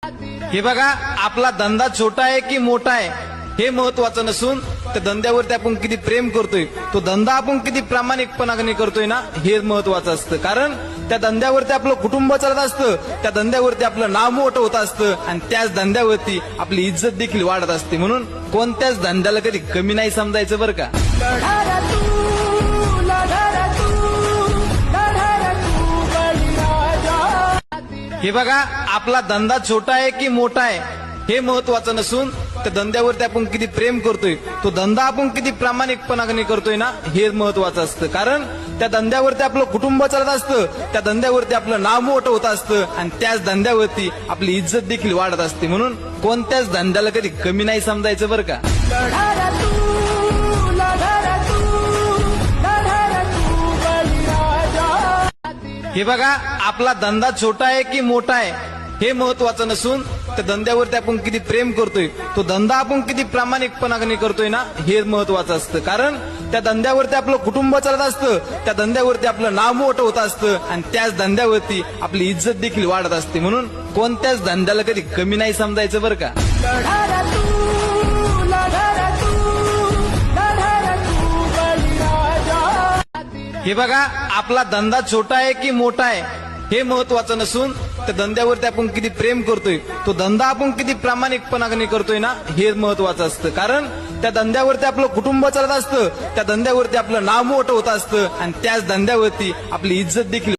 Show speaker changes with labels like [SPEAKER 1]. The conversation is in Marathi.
[SPEAKER 1] हे बघा, आपला धंदा छोटा आहे की मोठा आहे हे महत्वाचं नसून त्या धंद्यावरती आपण किती प्रेम करतोय, तो धंदा आपण किती प्रामाणिकपणाने करतोय ना, हे महत्वाचं असतं. कारण त्या धंद्यावरती आपलं कुटुंब चालत असतं, त्या धंद्यावरती आपलं नाव मोठं होत असतं आणि त्याच धंद्यावरती आपली इज्जत देखील वाढत असते. म्हणून कोणत्याच धंद्याला कधी कमी नाही समजायचं बरं का. हे बघा, आपला धंदा छोटा आहे की मोठा आहे हे महत्वाचं नसून त्या धंद्यावरती आपण किती प्रेम करतोय, तो धंदा आपण किती प्रामाणिकपणाने करतोय ना, हे महत्वाचं असतं. कारण त्या धंद्यावरती आपलं कुटुंब चालत असतं, त्या धंद्यावरती आपलं नाव मोठं होत असतं आणि त्याच धंद्यावरती आपली इज्जत देखील वाढत असते. म्हणून कोणत्याच धंद्याला कधी कमी नाही समजायचं बरं का. हे बघा, आपला धंदा छोटा आहे की मोठा आहे हे महत्वाचं नसून त्या धंद्यावरती आपण किती प्रेम करतोय, तो धंदा आपण किती प्रामाणिकपणाने करतोय ना, हे महत्वाचं असतं. कारण त्या धंद्यावरती आपलं कुटुंब चालत असतं, त्या धंद्यावरती आपलं नाव मोठं होत असतं आणि त्याच धंद्यावरती आपली इज्जत देखील वाढत असते. म्हणून कोणत्याच धंद्याला कधी कमी नाही समजायचं बरं का. हे बघा, आपला धंदा छोटा आहे की मोठा आहे हे महत्वाचं नसून त्या धंद्यावरती आपण किती प्रेम करतोय, तो धंदा आपण किती प्रामाणिकपणाने करतोय ना, हे महत्वाचं असतं. कारण त्या धंद्यावरती आपलं कुटुंब चालत असतं, त्या धंद्यावरती आपलं नाव मोठं होत असतं आणि त्याच धंद्यावरती आपली इज्जत देखील